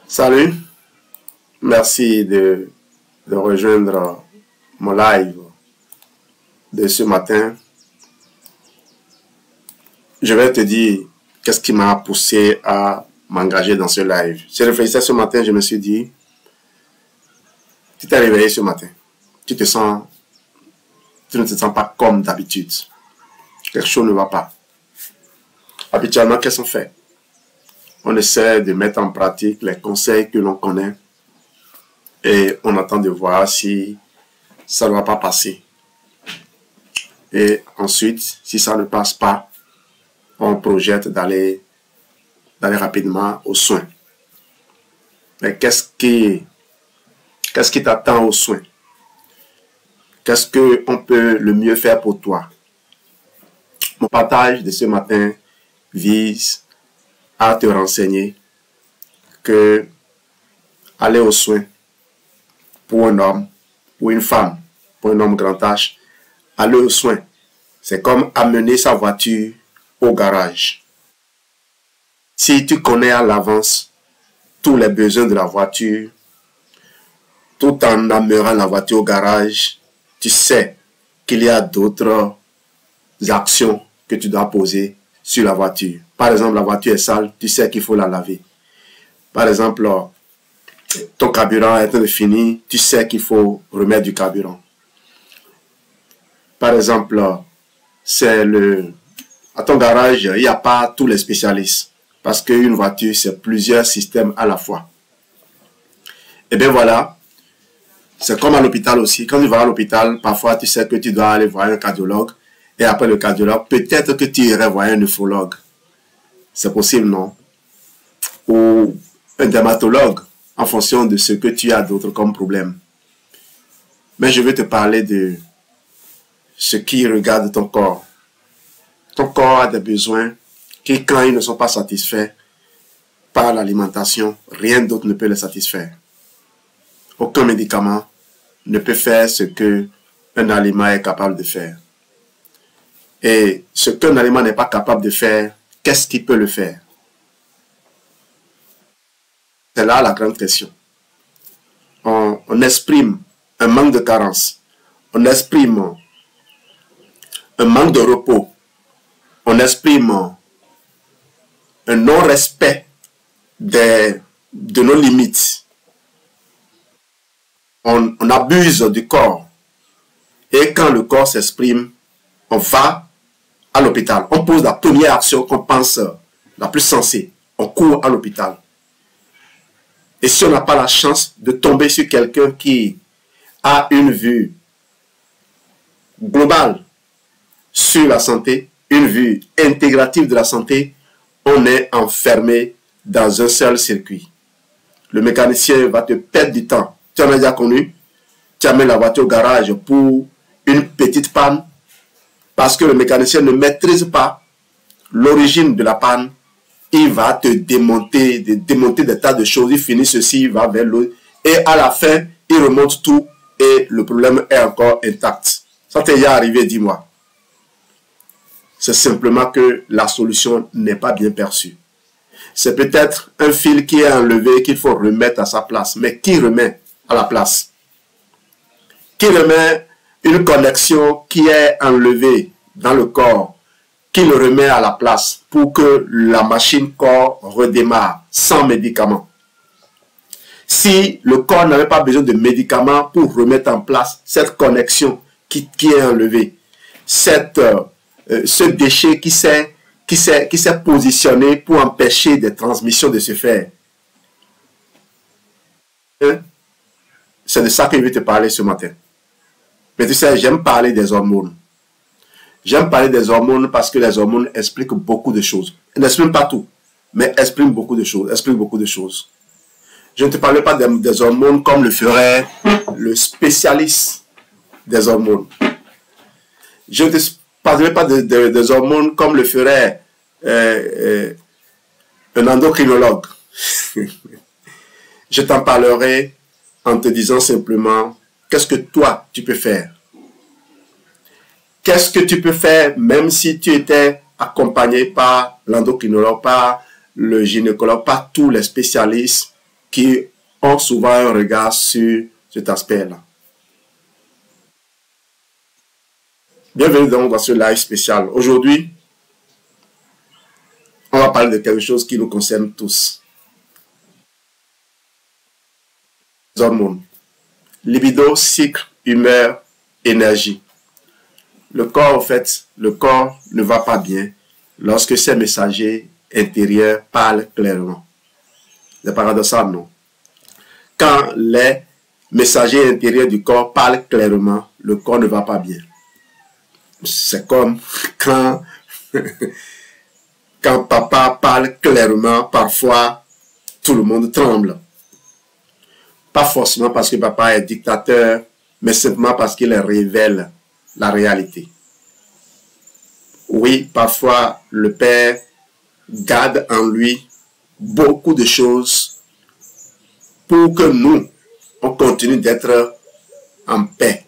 Salut, merci de rejoindre mon live de ce matin. Je vais te dire qu'est-ce qui m'a poussé à m'engager dans ce live. J'ai réfléchi ce matin, je me suis dit, tu t'es réveillé ce matin, tu ne te sens pas comme d'habitude. Quelque chose ne va pas. Habituellement, qu'est-ce qu'on fait? On essaie de mettre en pratique les conseils que l'on connaît et on attend de voir si ça ne va pas passer. Et ensuite, si ça ne passe pas, on projette d'aller rapidement aux soins. Mais qu'est-ce qui t'attend aux soins? Qu'est-ce qu'on peut le mieux faire pour toi? Mon partage de ce matin vise à te renseigner que aller aux soins pour un homme, pour une femme, pour un homme grand âge, aller aux soins, c'est comme amener sa voiture au garage. Si tu connais à l'avance tous les besoins de la voiture, tout en amenant la voiture au garage, tu sais qu'il y a d'autres actions que tu dois poser sur la voiture. Par exemple, la voiture est sale, tu sais qu'il faut la laver. Par exemple, ton carburant est fini, tu sais qu'il faut remettre du carburant. Par exemple, à ton garage, il n'y a pas tous les spécialistes. Parce qu'une voiture, c'est plusieurs systèmes à la fois. Et bien voilà, c'est comme à l'hôpital aussi. Quand tu vas à l'hôpital, parfois tu sais que tu dois aller voir un cardiologue. Et après le cardiologue, peut-être que tu irais voir un nephrologue. C'est possible, non? Ou un dermatologue, en fonction de ce que tu as d'autre comme problème. Mais je vais te parler de ce qui regarde ton corps. Ton corps a des besoins qui, quand ils ne sont pas satisfaits par l'alimentation, rien d'autre ne peut les satisfaire. Aucun médicament ne peut faire ce qu'un aliment est capable de faire. Et ce qu'un aliment n'est pas capable de faire, qu'est-ce qui peut le faire? C'est là la grande question. On exprime un manque de carence. On exprime un manque de repos. On exprime un non-respect de nos limites. On abuse du corps. Et quand le corps s'exprime, on va à l'hôpital. On pose la première action qu'on pense la plus sensée. On court à l'hôpital. Et si on n'a pas la chance de tomber sur quelqu'un qui a une vue globale sur la santé, une vue intégrative de la santé, on est enfermé dans un seul circuit. Le mécanicien va te perdre du temps. Tu en as déjà connu? Tu amènes la voiture au garage pour une petite panne parce que le mécanicien ne maîtrise pas l'origine de la panne. Il va te démonter des tas de choses. Il finit ceci, il va vers l'autre. Et à la fin, il remonte tout et le problème est encore intact. Ça t'est déjà arrivé, dis-moi. C'est simplement que la solution n'est pas bien perçue. C'est peut-être un fil qui est enlevé qu'il faut remettre à sa place. Mais qui remet à la place? Qui remet une connexion qui est enlevée dans le corps? Qui le remet à la place pour que la machine corps redémarre sans médicaments? Si le corps n'avait pas besoin de médicaments pour remettre en place cette connexion qui est enlevée, ce déchet qui s'est positionné pour empêcher des transmissions de se faire. Hein? C'est de ça que je vais te parler ce matin. Mais tu sais, j'aime parler des hormones. J'aime parler des hormones parce que les hormones expliquent beaucoup de choses. Elles n'expliquent pas tout, mais expliquent beaucoup de choses. Je ne te parle pas des hormones comme le ferait le spécialiste des hormones. Je ne te parlerai pas des hormones comme le ferait un endocrinologue. Je t'en parlerai en te disant simplement qu'est-ce que toi tu peux faire. Qu'est-ce que tu peux faire même si tu étais accompagné par l'endocrinologue, par le gynécologue, par tous les spécialistes qui ont souvent un regard sur cet aspect-là. Bienvenue donc dans ce live spécial. Aujourd'hui, on va parler de quelque chose qui nous concerne tous. Les hormones. Libido, cycle, humeur, énergie. Le corps, en fait, le corps ne va pas bien lorsque ses messagers intérieurs parlent clairement. C'est paradoxal, non? Quand les messagers intérieurs du corps parlent clairement, le corps ne va pas bien. C'est comme quand, quand papa parle clairement, parfois tout le monde tremble. Pas forcément parce que papa est dictateur, mais simplement parce qu'il révèle la réalité. Oui, parfois le père garde en lui beaucoup de choses pour que nous, on continue d'être en paix,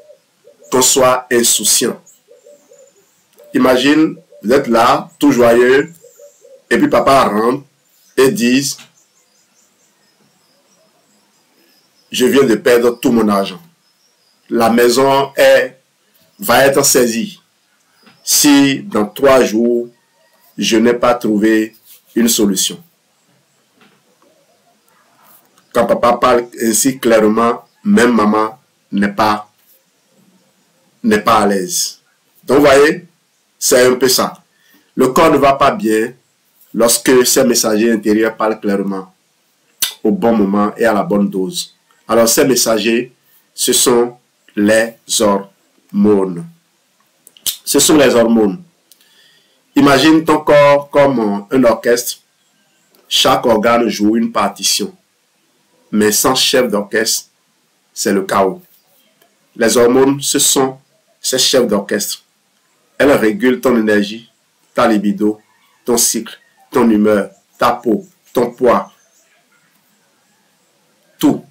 qu'on soit insouciant. Imagine, vous êtes là, tout joyeux, et puis papa rentre et dit, je viens de perdre tout mon argent. La maison va être saisie si dans 3 jours, je n'ai pas trouvé une solution. Quand papa parle ainsi clairement, même maman n'est pas à l'aise. Donc, vous voyez, c'est un peu ça. Le corps ne va pas bien lorsque ces messagers intérieurs parlent clairement, au bon moment et à la bonne dose. Alors, ces messagers, ce sont les hormones. Ce sont les hormones. Imagine ton corps comme un orchestre. Chaque organe joue une partition. Mais sans chef d'orchestre, c'est le chaos. Les hormones, ce sont ces chefs d'orchestre. Elles régulent ton énergie, ta libido, ton cycle, ton humeur, ta peau, ton poids, tout.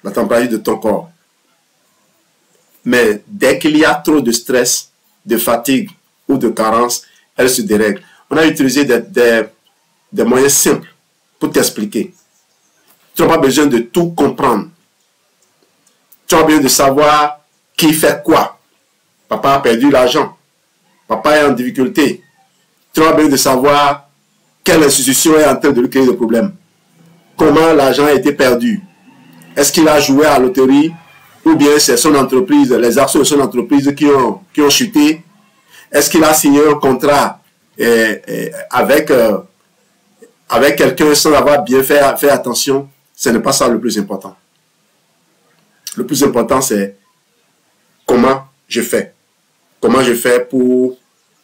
La température de ton corps. Mais dès qu'il y a trop de stress, de fatigue ou de carence, elles se dérèglent. On a utilisé des moyens simples pour t'expliquer. Tu n'as pas besoin de tout comprendre. Tu as besoin de savoir qui fait quoi. Papa a perdu l'argent. Papa est en difficulté. Tu as besoin de savoir quelle institution est en train de lui créer des problèmes. Comment l'argent a été perdu. Est-ce qu'il a joué à la loterie ou bien c'est son entreprise, les actions de son entreprise qui ont chuté? Est-ce qu'il a signé un contrat avec quelqu'un sans avoir bien fait attention? Ce n'est pas ça le plus important. Le plus important, c'est comment je fais. Comment je fais pour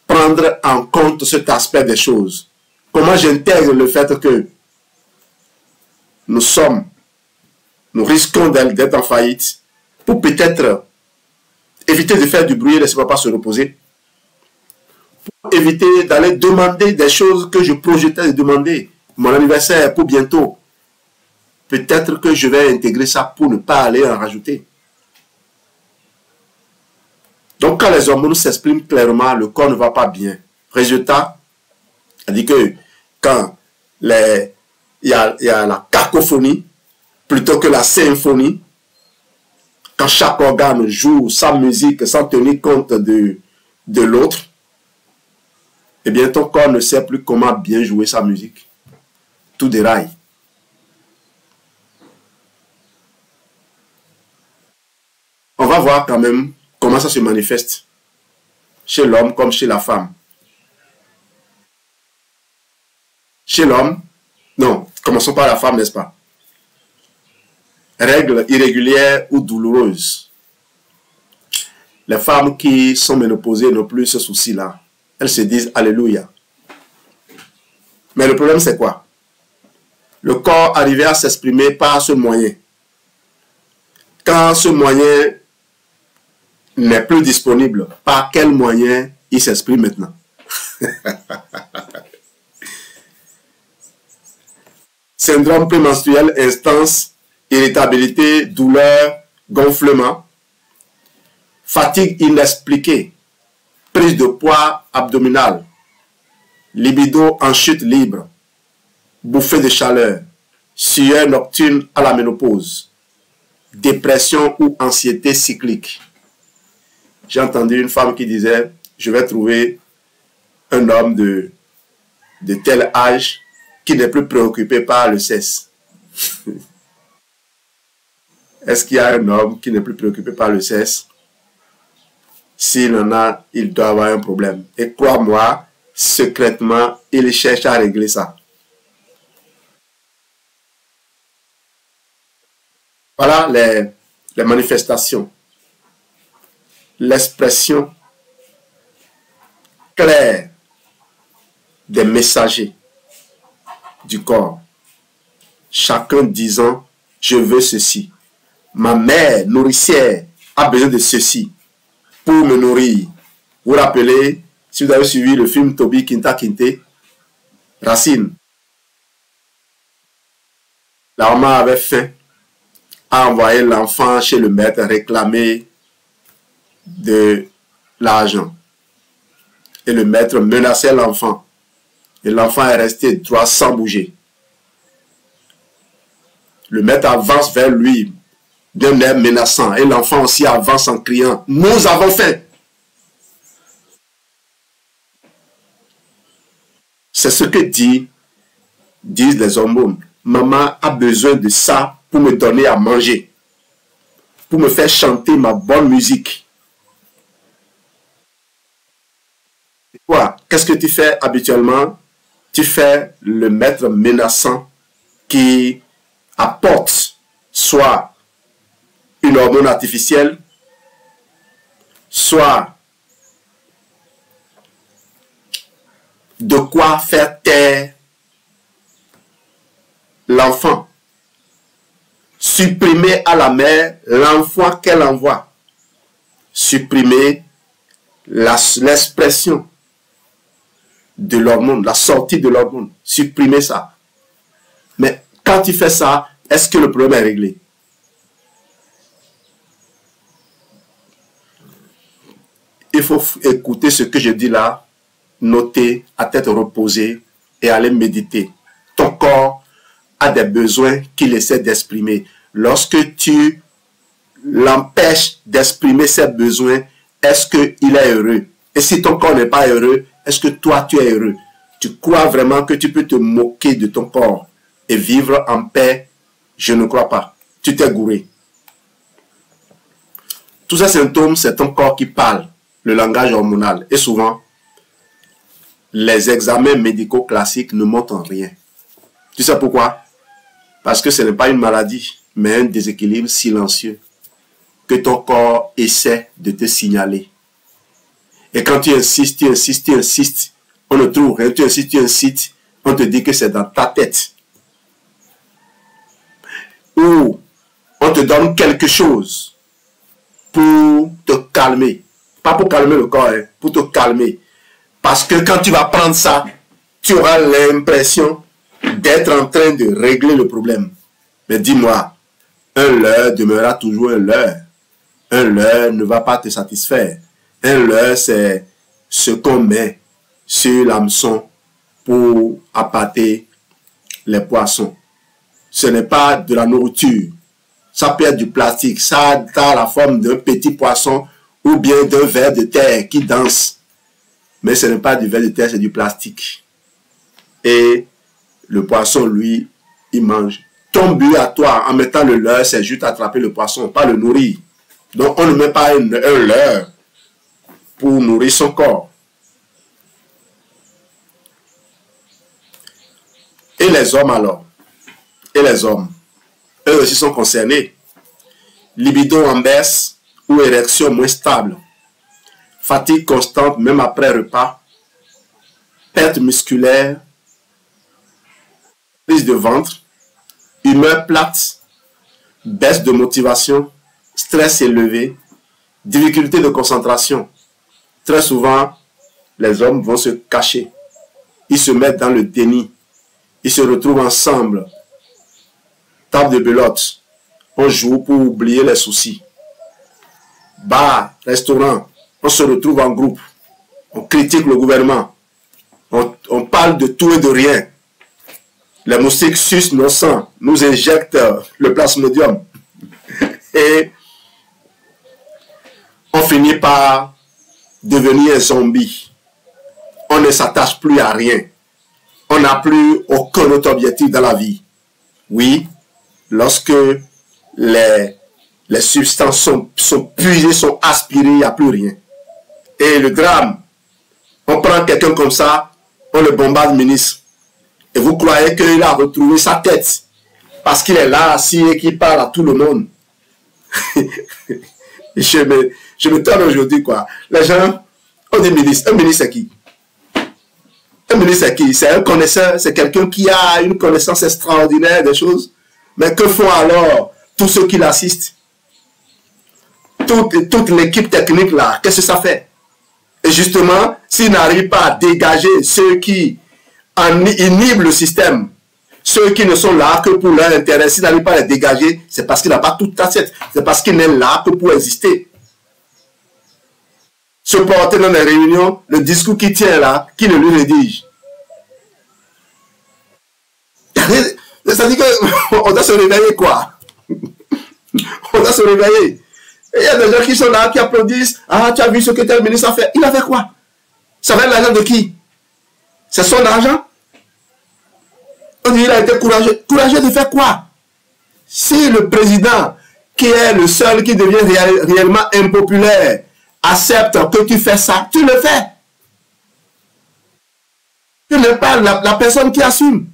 prendre en compte cet aspect des choses. Comment j'intègre le fait que nous risquons d'être en faillite pour peut-être éviter de faire du bruit et laisser papa se reposer. Pour éviter d'aller demander des choses que je projetais de demander. Mon anniversaire est pour bientôt. Peut-être que je vais intégrer ça pour ne pas aller en rajouter. Donc, quand les hormones s'expriment clairement, le corps ne va pas bien. Résultat, c'est-à-dire que quand il y a la cacophonie, plutôt que la symphonie, quand chaque organe joue sa musique sans tenir compte de l'autre, eh bien, ton corps ne sait plus comment bien jouer sa musique. Tout déraille. On va voir quand même comment ça se manifeste chez l'homme comme chez la femme. Chez l'homme, non, commençons par la femme, n'est-ce pas? Règles irrégulières ou douloureuses. Les femmes qui sont ménopausées n'ont plus ce souci-là. Elles se disent Alléluia. Mais le problème, c'est quoi? Le corps arrivait à s'exprimer par ce moyen. Quand ce moyen n'est plus disponible, par quel moyen il s'exprime maintenant? Syndrome prémenstruel, instance, irritabilité, douleur, gonflement, fatigue inexpliquée, prise de poids abdominale, libido en chute libre, bouffée de chaleur, sueur nocturne à la ménopause, dépression ou anxiété cyclique. J'ai entendu une femme qui disait, je vais trouver un homme de tel âge qui n'est plus préoccupé par le sexe. Est-ce qu'il y a un homme qui n'est plus préoccupé par le sexe? S'il en a, il doit avoir un problème. Et crois-moi, secrètement, il cherche à régler ça. Voilà les manifestations. L'expression claire des messagers du corps. Chacun disant, je veux ceci. Ma mère nourricière a besoin de ceci pour me nourrir. Vous vous rappelez, si vous avez suivi le film Toby Kinta Kinte, Racine. La maman avait faim, a envoyé l'enfant chez le maître réclamer de l'argent. Et le maître menaçait l'enfant. Et l'enfant est resté droit sans bouger. Le maître avance vers lui d'un air menaçant. Et l'enfant aussi avance en criant, nous avons faim. C'est ce que disent les hormones. Maman a besoin de ça pour me donner à manger, pour me faire chanter ma bonne musique. Quoi? Qu'est-ce que tu fais habituellement? Tu fais le maître menaçant qui apporte soit une hormone artificielle, soit de quoi faire taire l'enfant. Supprimer à la mère l'enfant qu'elle envoie. Supprimer l'expression de l'hormone, la sortie de l'hormone. Supprimer ça. Mais quand tu fais ça, est-ce que le problème est réglé? Il faut écouter ce que je dis là, noter à tête reposée et aller méditer. Ton corps a des besoins qu'il essaie d'exprimer. Lorsque tu l'empêches d'exprimer ses besoins, est-ce qu'il est heureux? Et si ton corps n'est pas heureux, est-ce que toi tu es heureux? Tu crois vraiment que tu peux te moquer de ton corps et vivre en paix? Je ne crois pas. Tu t'es gouré. Tous ces symptômes, c'est ton corps qui parle, le langage hormonal. Et souvent, les examens médicaux classiques ne montrent rien. Tu sais pourquoi? Parce que ce n'est pas une maladie, mais un déséquilibre silencieux que ton corps essaie de te signaler. Et quand tu insistes, tu insistes, tu insistes, on ne trouve rien, tu insistes, on te dit que c'est dans ta tête. Ou on te donne quelque chose pour te calmer. Pas pour calmer le corps, hein, pour te calmer. Parce que quand tu vas prendre ça, tu auras l'impression d'être en train de régler le problème. Mais dis-moi, un leurre demeurera toujours un leurre. Un leurre ne va pas te satisfaire. Un leurre, c'est ce qu'on met sur l'hameçon pour appâter les poissons. Ce n'est pas de la nourriture. Ça peut être du plastique. Ça a la forme d'un petit poisson ou bien d'un ver de terre qui danse. Mais ce n'est pas du ver de terre, c'est du plastique. Et le poisson, lui, il mange. Ton but à toi, en mettant le leurre, c'est juste attraper le poisson, pas le nourrir. Donc, on ne met pas un leurre pour nourrir son corps. Et les hommes alors? Et les hommes? Eux aussi sont concernés. Libido en baisse ou érection moins stable. Fatigue constante même après repas. Perte musculaire. Prise de ventre. Humeur plate. Baisse de motivation. Stress élevé. Difficulté de concentration. Très souvent, les hommes vont se cacher. Ils se mettent dans le déni. Ils se retrouvent ensemble. Table de belote. On joue pour oublier les soucis. Bar, restaurant. On se retrouve en groupe. On critique le gouvernement. On parle de tout et de rien. Les moustiques sucent nos sangs, nous injectent le plasmodium. Et on finit par devenir un zombie. On ne s'attache plus à rien. On n'a plus aucun autre objectif dans la vie. Oui, lorsque les substances sont puisées, sont aspirées, il n'y a plus rien. Et le drame, on prend quelqu'un comme ça, on le bombarde ministre. Et vous croyez qu'il a retrouvé sa tête parce qu'il est là assis et qu'il parle à tout le monde. je me tourne aujourd'hui, quoi. Les gens, on dit ministre. Un ministre, c'est qui? Un ministre, c'est qui? C'est un connaisseur, c'est quelqu'un qui a une connaissance extraordinaire des choses. Mais que font alors tous ceux qui l'assistent? Toute l'équipe technique là, qu'est-ce que ça fait? Et justement, s'ils n'arrivent pas à dégager ceux qui inhibent le système, ceux qui ne sont là que pour leur intérêt, s'ils n'arrivent pas à les dégager, c'est parce qu'il n'a pas toute assiette. C'est parce qu'il n'est là que pour exister. Se porter dans les réunions, le discours qui tient là, qui ne lui rédige. Ça dit qu'on doit se réveiller, quoi. On doit se réveiller. Et il y a des gens qui sont là, qui applaudissent. Ah, tu as vu ce que tel ministre a fait. Il a fait quoi? Ça va être l'argent de qui? C'est son argent? On dit qu'il a été courageux. Courageux de faire quoi? Si le président, qui est le seul qui devient réellement impopulaire, accepte que tu fais ça, tu le fais. Tu n'es pas la personne qui assume.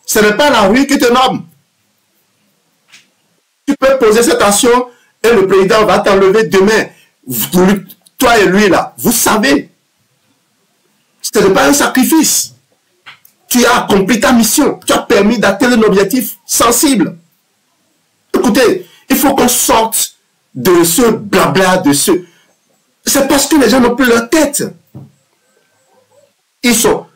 Ce n'est pas la rue qui te nomme. Tu peux poser cette action et le président va t'enlever demain. Toi et lui là, vous savez. Ce n'est pas un sacrifice. Tu as accompli ta mission. Tu as permis d'atteindre un objectif sensible. Écoutez, il faut qu'on sorte de ce blabla, de ce... C'est parce que les gens n'ont plus leur tête. Ils sont...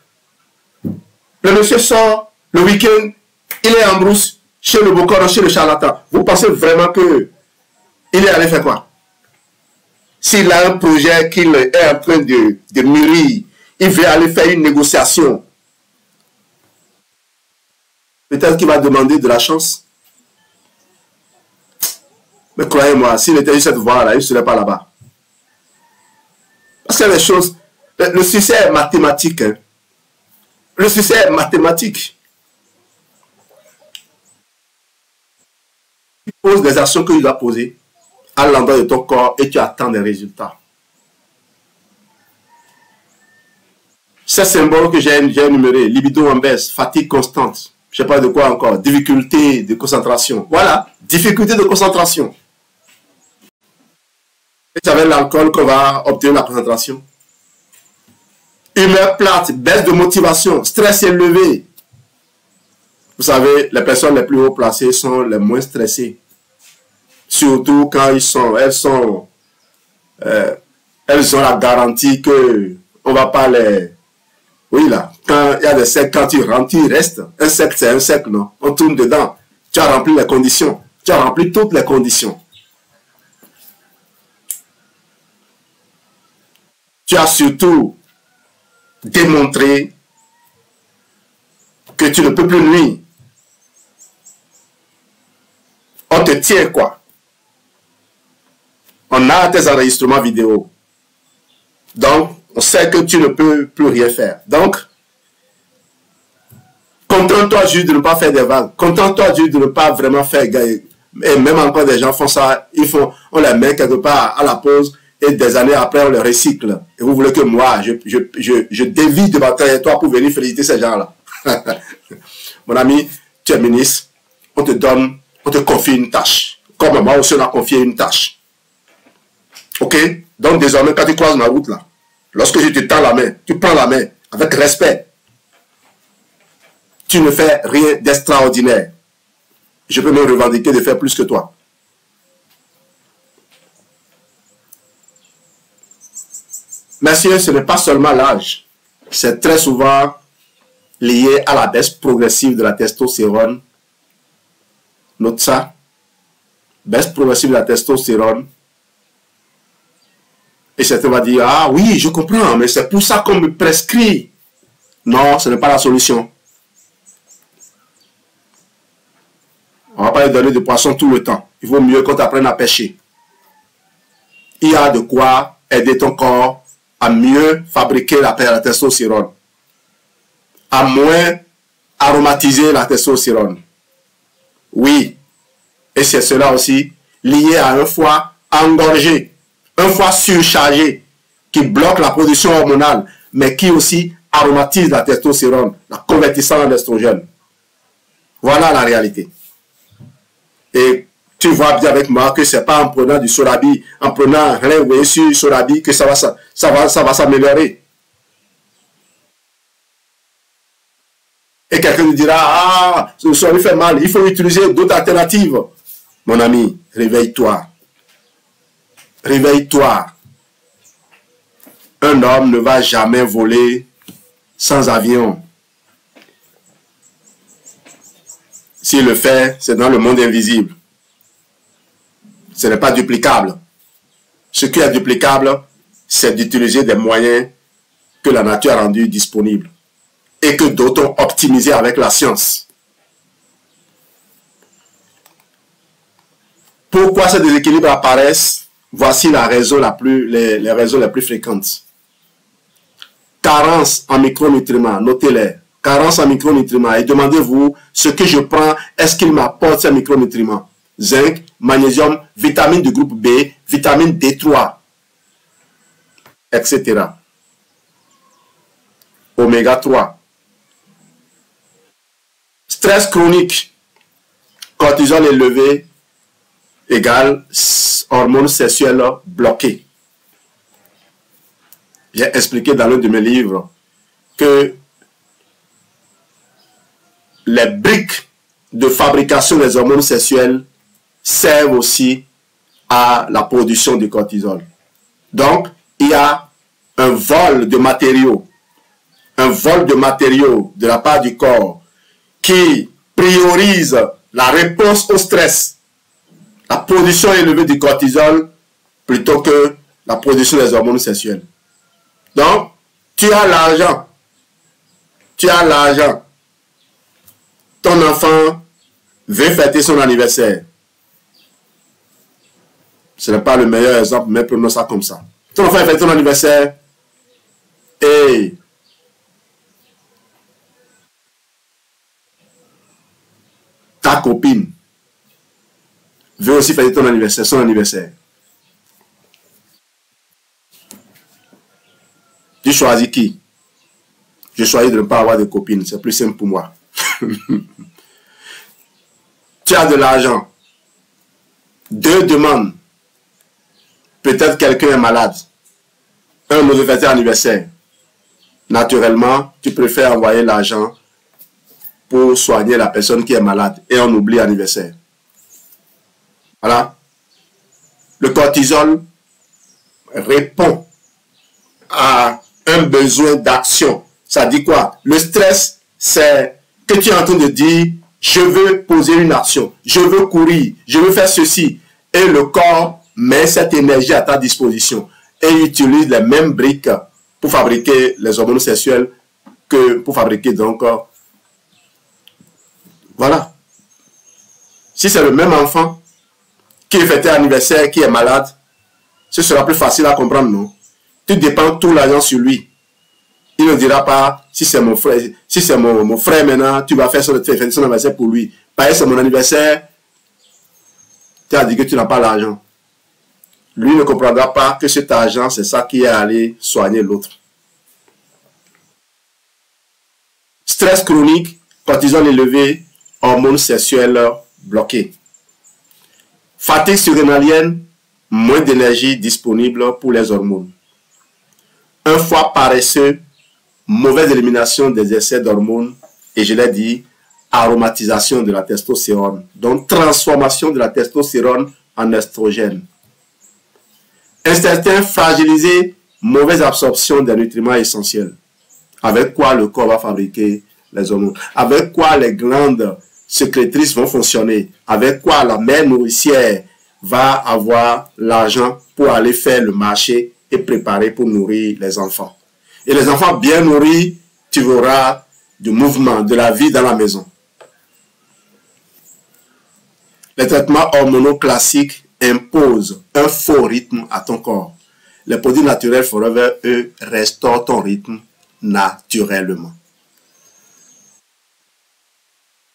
Le monsieur sort le week-end, il est en brousse, chez le bocor, chez le charlatan. Vous pensez vraiment que il est allé faire quoi? S'il a un projet qu'il est en train de mûrir, il veut aller faire une négociation. Peut-être qu'il va demander de la chance. Mais croyez-moi, s'il était eu cette voie-là, il ne serait pas là-bas. Parce que les choses... Le succès est mathématique. Hein. Le succès est mathématique. Tu poses des actions que tu dois poser à l'endroit de ton corps et tu attends des résultats. Ces symboles que j'ai énumérés, libido en baisse, fatigue constante, je ne sais pas de quoi encore, difficulté de concentration. Voilà, difficulté de concentration. Et c'est avec l'alcool qu'on va obtenir la concentration. Humeur plate, baisse de motivation, stress élevé. Vous savez, les personnes les plus haut placées sont les moins stressées. Surtout quand elles ont la garantie que on va pas les... Oui là, quand il y a des cercles, quand tu rentres, tu restes. Un cercle, c'est un cercle, non? On tourne dedans. Tu as rempli les conditions. Tu as rempli toutes les conditions. Tu as surtout démontré que tu ne peux plus nuire. On te tient quoi? On a tes enregistrements vidéo. Donc, on sait que tu ne peux plus rien faire. Donc, contente-toi juste de ne pas faire des vagues. Contente-toi juste de ne pas vraiment faire gagner. Et même encore des gens font ça, on les met quelque part à la pause et des années après on les recycle. Et vous voulez que moi, je dévie de ma trajectoire pour venir féliciter ces gens-là. Mon ami, tu es ministre, on te confie une tâche. Comme moi aussi on a confié une tâche. Ok? Donc désormais, quand tu croises ma route là, lorsque je te tends la main, tu prends la main avec respect. Tu ne fais rien d'extraordinaire. Je peux me revendiquer de faire plus que toi. Messieurs, ce n'est pas seulement l'âge. C'est très souvent lié à la baisse progressive de la testostérone. Note ça. Baisse progressive de la testostérone. Et certains vont dire, ah oui, je comprends, mais c'est pour ça qu'on me prescrit. Non, ce n'est pas la solution. On ne va pas lui donner de poisson tout le temps. Il vaut mieux qu'on t'apprenne à pêcher. Il y a de quoi aider ton corps à mieux fabriquer la testostérone, à moins aromatiser la testostérone. Oui, et c'est cela aussi lié à un foie engorgé, un foie surchargé qui bloque la production hormonale, mais qui aussi aromatise la testostérone, la convertissant en estrogène. Voilà la réalité. Et tu vois bien avec moi que ce n'est pas en prenant du Sorabi, en prenant un relais sur Sorabi que ça va s'améliorer. Et quelqu'un nous dira, ah, ce Sorabi fait mal, il faut utiliser d'autres alternatives. Mon ami, réveille-toi. Réveille-toi. Un homme ne va jamais voler sans avion. S'il le fait, c'est dans le monde invisible. Ce n'est pas duplicable. Ce qui est duplicable, c'est d'utiliser des moyens que la nature a rendus disponibles et que d'autres ont optimisés avec la science. Pourquoi ces déséquilibres apparaissent? Voici la raison les raisons les plus fréquentes. Carence en micronutriments, notez-les. Carence en micronutriments. Et demandez-vous, ce que je prends, est-ce qu'il m'apporte ces micronutriments? Zinc, magnésium, vitamine du groupe B, vitamine D3, etc. Oméga 3. Stress chronique, cortisol élevé, égale hormones sexuelles bloquées. J'ai expliqué dans l'un de mes livres que les briques de fabrication des hormones sexuelles servent aussi à la production du cortisol. Donc, il y a un vol de matériaux de la part du corps qui priorise la réponse au stress, la production élevée du cortisol plutôt que la production des hormones sexuelles. Donc, tu as l'argent. Ton enfant veut fêter son anniversaire. Ce n'est pas le meilleur exemple, mais prenons ça comme ça. Ton enfant fête son anniversaire et ta copine veut aussi fêter ton anniversaire, son anniversaire. Tu choisis qui? Je choisis de ne pas avoir de copine, c'est plus simple pour moi. Tu as de l'argent. Deux demandes. Peut-être quelqu'un est malade. Un veut fêter anniversaire. Naturellement, tu préfères envoyer l'argent pour soigner la personne qui est malade et on oublie l'anniversaire. Voilà. Le cortisol répond à un besoin d'action. Ça dit quoi? Le stress, c'est que tu es en train de dire, je veux poser une action, je veux courir, je veux faire ceci. Et le corps met cette énergie à ta disposition et utilise les mêmes briques pour fabriquer les hormones sexuelles que pour fabriquer donc... Voilà. Si c'est le même enfant qui fête un anniversaire, qui est malade, ce sera plus facile à comprendre, non? Tu dépenses tout l'argent sur lui. Il ne dira pas, si c'est mon frère, si c'est mon frère maintenant, tu vas faire son anniversaire pour lui. Parce que c'est mon anniversaire, tu as dit que tu n'as pas l'argent. Lui ne comprendra pas que cet argent, c'est ça qui est allé soigner l'autre. Stress chronique, cortisol élevé, hormones sexuelles bloquées. Fatigue surrénalienne, moins d'énergie disponible pour les hormones. Un foie paresseux, mauvaise élimination des excès d'hormones, et je l'ai dit, aromatisation de la testostérone. Donc, transformation de la testostérone en estrogène. Intestin fragilisé, mauvaise absorption des nutriments essentiels. Avec quoi le corps va fabriquer les hormones? Avec quoi les glandes sécrétrices vont fonctionner? Avec quoi la mère nourricière va avoir l'argent pour aller faire le marché et préparer pour nourrir les enfants? Et les enfants bien nourris, tu verras du mouvement, de la vie dans la maison. Les traitements hormonaux classiques imposent un faux rythme à ton corps. Les produits naturels Forever, eux, restaurent ton rythme naturellement.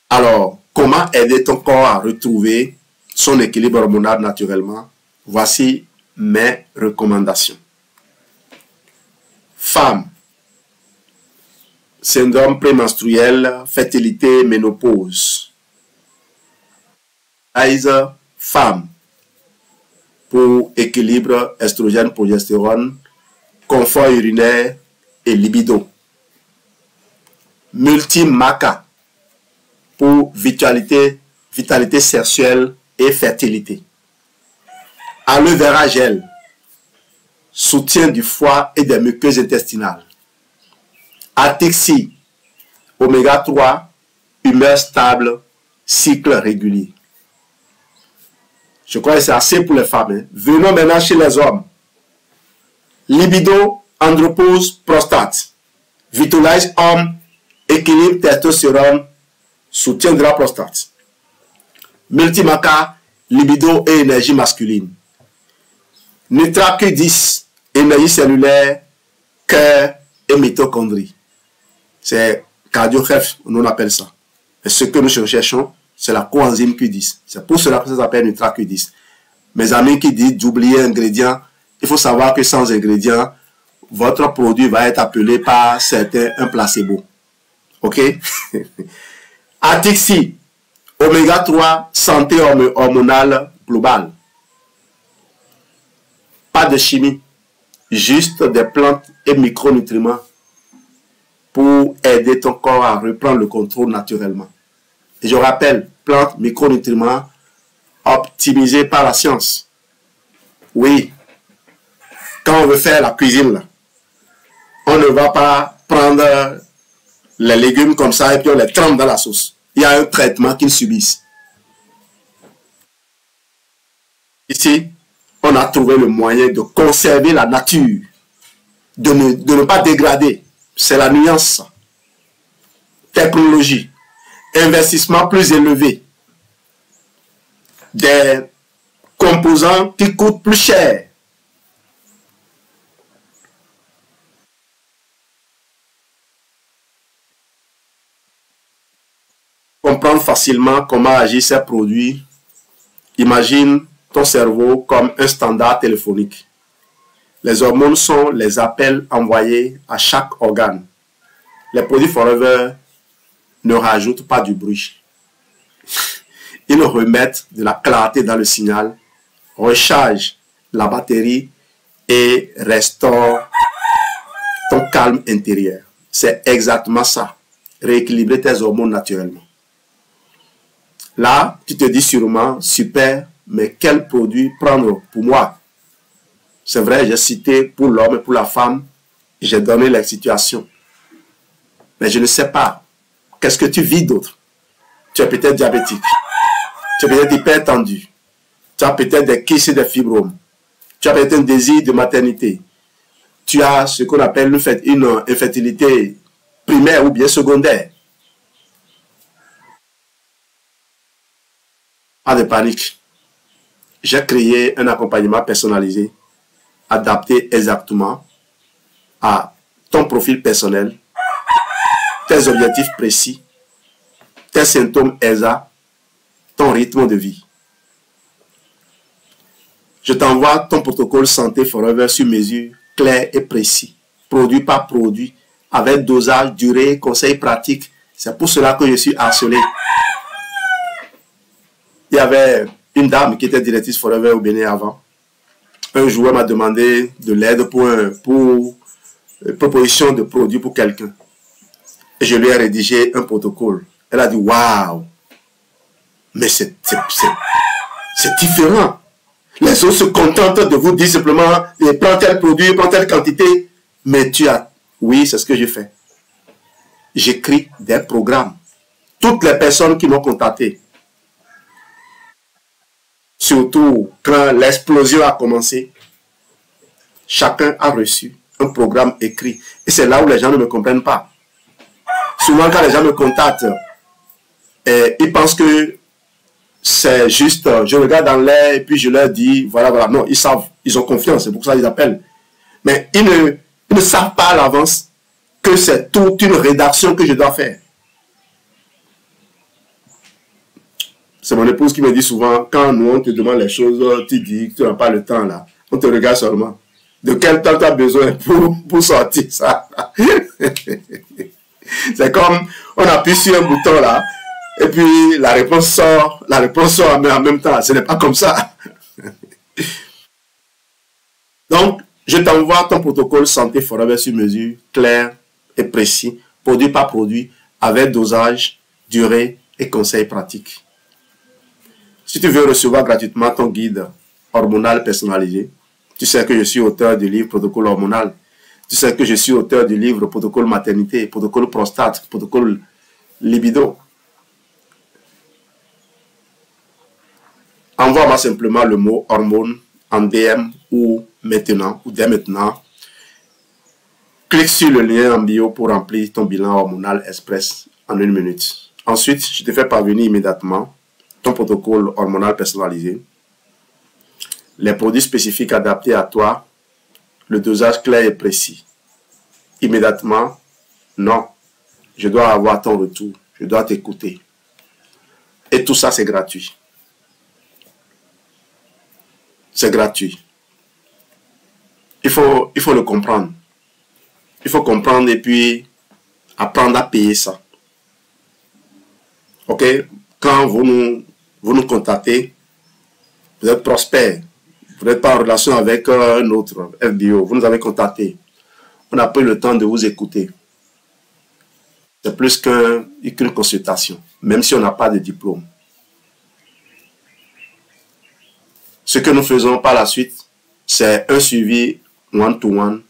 Alors, comment aider ton corps à retrouver son équilibre hormonal naturellement? Voici mes recommandations. Femmes, syndrome prémenstruel, fertilité, ménopause. Femmes, pour équilibre estrogène, progestérone, confort urinaire et libido. Multimaca, pour vitalité sexuelle et fertilité. Aloe vera gel, soutien du foie et des muqueuses intestinales. Atixi, oméga 3, humeur stable, cycle régulier. Je crois que c'est assez pour les femmes. Hein. Venons maintenant chez les hommes. Libido, andropause, prostate. Vitalize homme, équilibre testostérone, soutien de la prostate. Multimaca, libido et énergie masculine. Nitra Q10, énergie cellulaire, cœur et mitochondrie. C'est cardio-health, on appelle ça. Et ce que nous cherchons, c'est la coenzyme Q10. C'est pour cela que ça s'appelle Nitra Q10. Mes amis qui disent d'oublier ingrédients, il faut savoir que sans ingrédients, votre produit va être appelé par certains un placebo. Ok? Atixi, oméga 3, santé hormonale globale. Pas de chimie, juste des plantes et micronutriments pour aider ton corps à reprendre le contrôle naturellement. Et je rappelle, plantes, micronutriments optimisés par la science. Oui, quand on veut faire la cuisine, là, on ne va pas prendre les légumes comme ça et puis on les trempe dans la sauce. Il y a un traitement qu'ils subissent. Ici, on a trouvé le moyen de conserver la nature, de ne pas dégrader. C'est la nuance. Technologie, investissement plus élevé, des composants qui coûtent plus cher. Comprendre facilement comment agissent ces produits. Imagine ton cerveau comme un standard téléphonique. Les hormones sont les appels envoyés à chaque organe. Les produits Forever ne rajoutent pas du bruit. Ils remettent de la clarté dans le signal, rechargent la batterie et restaurent ton calme intérieur. C'est exactement ça. Rééquilibrer tes hormones naturellement. Là, tu te dis sûrement, super, mais quel produit prendre pour moi? C'est vrai, j'ai cité pour l'homme et pour la femme, j'ai donné les situations. Mais je ne sais pas, qu'est-ce que tu vis d'autre? Tu es peut-être diabétique, tu es peut-être hypertendu, tu as peut-être des kystes et des fibromes, tu as peut-être un désir de maternité, tu as ce qu'on appelle une infertilité primaire ou bien secondaire. Pas de panique. J'ai créé un accompagnement personnalisé, adapté exactement à ton profil personnel, tes objectifs précis, tes symptômes exacts, ton rythme de vie. Je t'envoie ton protocole Santé Forever sur mesure, clair et précis, produit par produit, avec dosage, durée, conseils pratiques. C'est pour cela que je suis harcelé. Il y avait une dame qui était directrice Forever au Bénin avant. Un jour, elle m'a demandé de l'aide pour une proposition de produit pour quelqu'un. Et je lui ai rédigé un protocole. Elle a dit, waouh, mais c'est différent. Les autres se contentent de vous dire simplement, prends tel produit, prends telle quantité. Mais tu as, oui, c'est ce que j'ai fait. J'écris des programmes. Toutes les personnes qui m'ont contacté, surtout quand l'explosion a commencé, chacun a reçu un programme écrit. Et c'est là où les gens ne me comprennent pas. Souvent, quand les gens me contactent, ils pensent que c'est juste, je regarde dans l'air et puis je leur dis, voilà, voilà. Non, ils savent, ils ont confiance, c'est pour ça qu'ils appellent. Mais ils ne savent pas à l'avance que c'est toute une rédaction que je dois faire. C'est mon épouse qui me dit souvent, quand nous on te demande les choses, tu dis que tu n'as pas le temps là. On te regarde seulement. De quel temps tu as besoin pour sortir ça? C'est comme, on appuie sur un bouton là, et puis la réponse sort mais en même temps. Ce n'est pas comme ça. Donc, je t'envoie ton protocole santé forever sur mesure, clair et précis, produit par produit, avec dosage, durée et conseils pratiques. Si tu veux recevoir gratuitement ton guide hormonal personnalisé, tu sais que je suis auteur du livre Protocole hormonal. Tu sais que je suis auteur du livre Protocole maternité, Protocole prostate, Protocole libido. Envoie-moi simplement le mot hormone en DM ou maintenant, ou dès maintenant. Clique sur le lien en bio pour remplir ton bilan hormonal express en 1 minute. Ensuite, je te fais parvenir immédiatement ton protocole hormonal personnalisé, les produits spécifiques adaptés à toi, le dosage clair et précis. Immédiatement, non, je dois avoir ton retour, je dois t'écouter. Et tout ça, c'est gratuit. C'est gratuit. Il faut le comprendre. Il faut comprendre et puis apprendre à payer ça. Ok? Quand vous nous contactez, vous êtes prospère. Vous n'êtes pas en relation avec un autre FBO. Vous nous avez contacté. On a pris le temps de vous écouter. C'est plus qu'une consultation, même si on n'a pas de diplôme. Ce que nous faisons par la suite, c'est un suivi one-to-one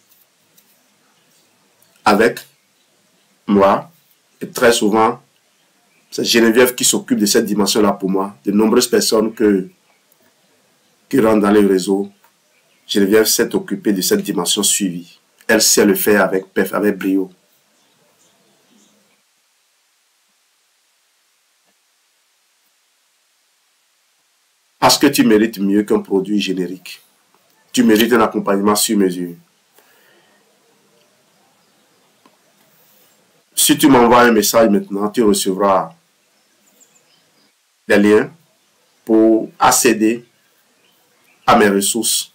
avec moi. Et très souvent, c'est Geneviève qui s'occupe de cette dimension-là pour moi. De nombreuses personnes qui rentrent dans les réseaux, Geneviève s'est occupée de cette dimension suivie. Elle sait le faire avec brio. Parce que tu mérites mieux qu'un produit générique. Tu mérites un accompagnement sur mesure. Si tu m'envoies un message maintenant, tu recevras des liens pour accéder à mes ressources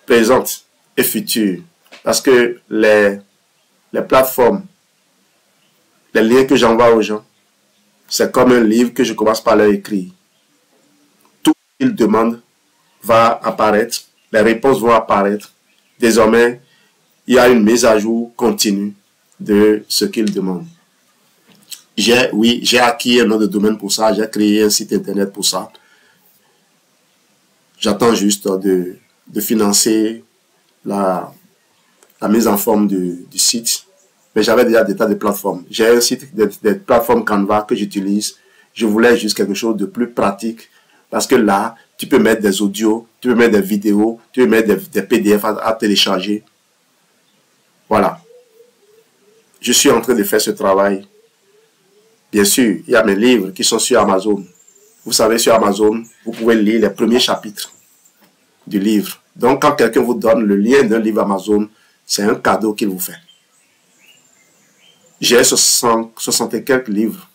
présentes et futures. Parce que les plateformes, les liens que j'envoie aux gens, c'est comme un livre que je commence par leur écrire. Tout ce qu'ils demandent va apparaître, les réponses vont apparaître. Désormais, il y a une mise à jour continue de ce qu'ils demandent. J'ai acquis un nom de domaine pour ça, j'ai créé un site internet pour ça. J'attends juste de financer la mise en forme du site. Mais j'avais déjà des tas de plateformes. J'ai un site, des plateformes Canva que j'utilise. Je voulais juste quelque chose de plus pratique. Parce que là, tu peux mettre des audios, tu peux mettre des vidéos, tu peux mettre des PDF à télécharger. Voilà. Je suis en train de faire ce travail. Bien sûr, il y a mes livres qui sont sur Amazon. Vous savez, sur Amazon, vous pouvez lire les premiers chapitres du livre. Donc, quand quelqu'un vous donne le lien d'un livre Amazon, c'est un cadeau qu'il vous fait. J'ai 60 et quelques livres.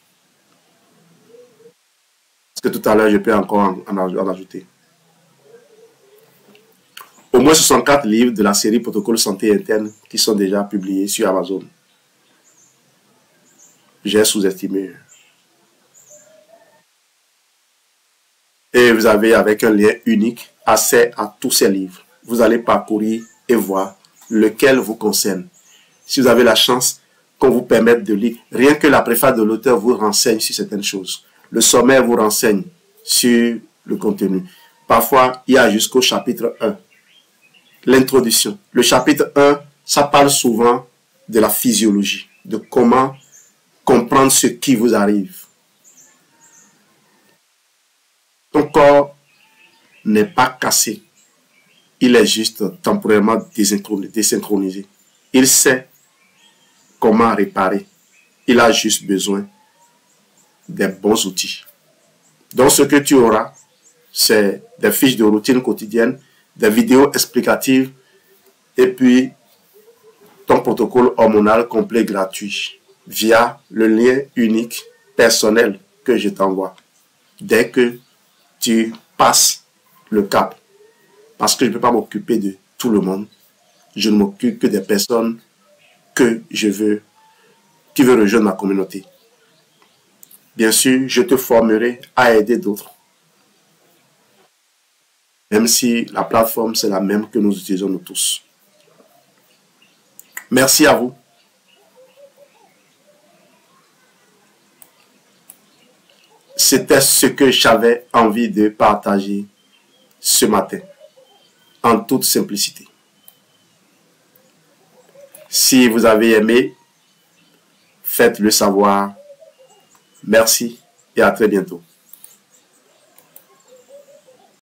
Parce que tout à l'heure, je peux encore en ajouter. Au moins 64 livres de la série Protocole santé interne qui sont déjà publiés sur Amazon. J'ai sous-estimé. Et vous avez, avec un lien unique, accès à tous ces livres. Vous allez parcourir et voir lequel vous concerne. Si vous avez la chance qu'on vous permette de lire, rien que la préface de l'auteur vous renseigne sur certaines choses. Le sommaire vous renseigne sur le contenu. Parfois, il y a jusqu'au chapitre 1. L'introduction. Le chapitre 1, ça parle souvent de la physiologie, de comment comprendre ce qui vous arrive. Ton corps n'est pas cassé. Il est juste temporairement désynchronisé. Il sait comment réparer. Il a juste besoin des bons outils. Donc, ce que tu auras, c'est des fiches de routine quotidienne, des vidéos explicatives et puis ton protocole hormonal complet gratuit via le lien unique personnel que je t'envoie dès que tu passes le cap. Parce que je ne peux pas m'occuper de tout le monde. Je ne m'occupe que des personnes que je veux, qui veulent rejoindre ma communauté. Bien sûr, je te formerai à aider d'autres. Même si la plateforme, c'est la même que nous utilisons nous tous. Merci à vous. C'était ce que j'avais envie de partager ce matin, en toute simplicité. Si vous avez aimé, faites-le savoir. Merci et à très bientôt.